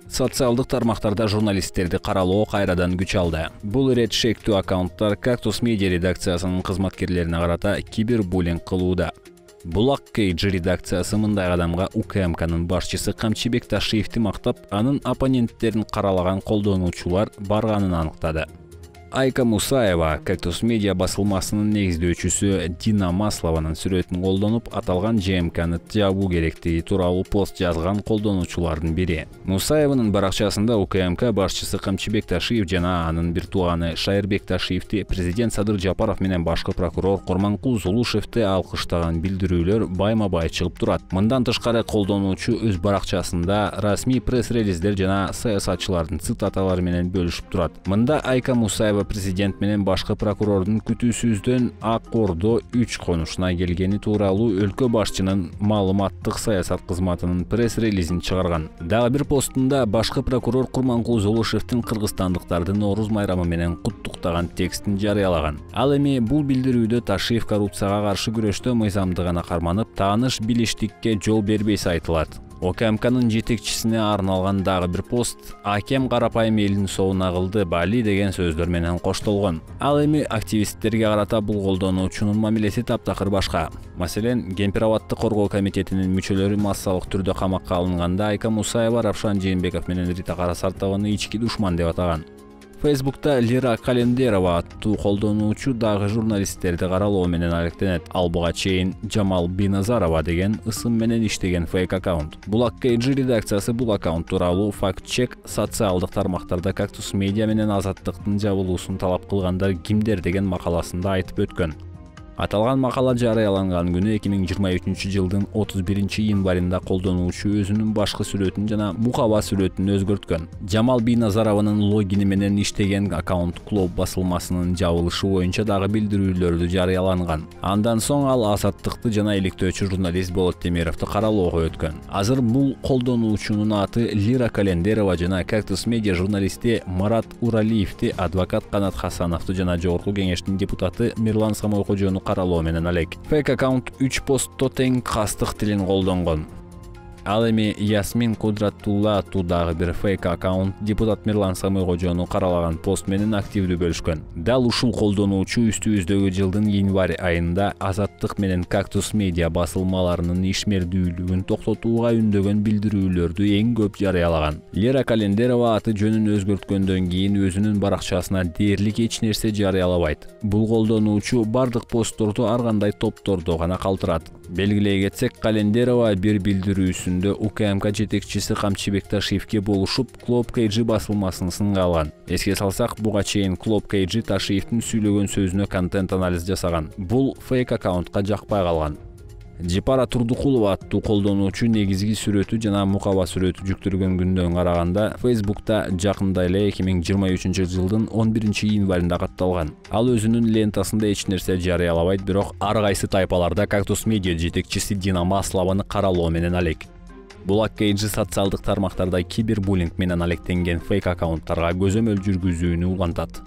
Социалдык тармактарда журналисттерди каралоо кайрадан күч алды. Бул ирет шектүү аккаунттар Cactus Media редакциясынын кызматкерлерине карата кибербуллинг кылууда. Булак KG редакциясы мындай адамга УКМКнын башчысы Камчыбек Ташиевди мактап, анын оппоненттерин каралаган колдонуучулар барганын аныктады. Айка Мусаева Cactus Media басылмасынын негиздөөчүсү Дина Маслованын сүрөтүн колдонуп, аталган ЖМКны жабуу керектиги тууралуу пост жазган колдонуучулардын бири. Мусаеванын баракчасында УКМК башчысы Камчыбек Ташиев жана анын бир тууганы Шайырбек Ташиевди президент Садыр Жапаров менен башкы прокурор Курманкул Зулушевди алкыштаган билдирүүлөр байма-бай чыгып турат. Мындан тышкары колдонуучу өз баракчасында расмий пресс-релиздер жана саясатчылардын цитаталары менен бөлүшүп турат. Мында Айка Мусаева президент менен башкы прокурордун күтүүсүздөн Ак Ордо 3 конушуна келгени тууралуу өлкө башчынын маалыматтык саясат кызматынын пресс-релизин чыгарган. Дагы бир постунда башкы прокурор Курманкул Зулушевдин кыргызстандыктарды Нооруз майрамы менен куттуктаган текстин жарыялаган. Ал эми бул билдирүүдө Ташиев коррупцияга каршы күрөштө мыйзамдыгына карманып, тааныш билиштикке жол бербейси айтылат. ОКМКнын жетекчисине арналган дагы бир пост «Акем карапайым элдин соуна кылды бали» деген сөздөр менен коштолгон. Ал эми активисттерге карата бул колдонуучунун мамилеси таптакыр башка. Маселен, Гемпирабадды коргоо комитетинин мүчөлөрү массалык түрдө камакка алынганда Айка Мусаева Равшан Жээнбеков менен Рита Карасартованы ички душман деп атаган. Фейсбукта Лира Календерова аттуу колдонуучу дагы журналисттерди каралоо менен алектенет. Ал буга чейин Жамал Биназарова деген ысым менен иштеген фейк аккаунт. Булак KG редакциясы бул аккаунт тууралуу факт-чек социалдык тармактарда Cactus Media менен Азаттыктын жабылуусун талап кылгандар кимдер деген макаласында айтып өткөн. Аталган макала жарыяланган күнү 2023 жылдын 31 январында колдонуучу өзүнүн башкы сүрөтүн жана мукаба сүрөтүн өзгөрткөн. Жамал Биназарованын логини менен иштеген аккаунт клуб басылмасынын жабылышы боюнча дагы билдирүүлөрдү жарыяланган. Андан соң ал Азаттыкты жана иликтөөчү журналист Болот Темировду каралоого өткөн. Азыр бул колдонуучунун аты Лира Календерова жана Cactus Media журналисти Марат Уралиевди, адвокат Канат Хасановду жана Жогорку кеңештин депутаты Мирлан Самойкожону каралоо менен алек. Фейк аккаунт 3 постто тең кастык тилин колдонгон. Ал эми Ясмин Кудратулла дагы бир фейк аккаунт депутат Мирлан Самойкожону каралаган пост менен активдүү бөлүшкөн. Дал ушул колдонуучу үстүбүздөгү жылдын январь айында Азаттык менен Cactus Media басылмаларынын ишмердүүлүгүн токтотууга үндөгөн билдирүүлөрдү эң көп жарыялаган. Лера Календерова аты жөнүн өзгөрткөндөн кийин өзүнүн баракчасына дээрлик эч нерсе жарыялабайт. Бул колдонуучу бардык постторду ар кандай топтордо гана калтырат. Белгилей кетсек, Календерова бир билдирүүсүндө УКМК жетекчиси Камчыбек Ташиевге болушуп, Club KG басылмасын сынга алган. Эске салсак, буга чейин Club KG Ташиевдин сүйлөгөн сөзүнө контент анализ жасаган. Бул фейк аккаунтка жакпай калган. Жипара Турдукулова аттуу колдонуучу негизги сүрөтү жана мукаба сүрөтү жүктөлгөн күндөн караганда Фейсбукта жакында эле 2023 жылдын 11 январында катталган. Ал өзүнүн лентасында эч нерсе жарыялабайт, бирок ар кайсы тайпаларда Cactus Media жетекчиси Дина Маслованы каралоо менен алек. Булак KG социалдык тармактарда кибербуллинг менен алектенген фейк аккаунттарга көзөмөл жүргүзүүнү улантат.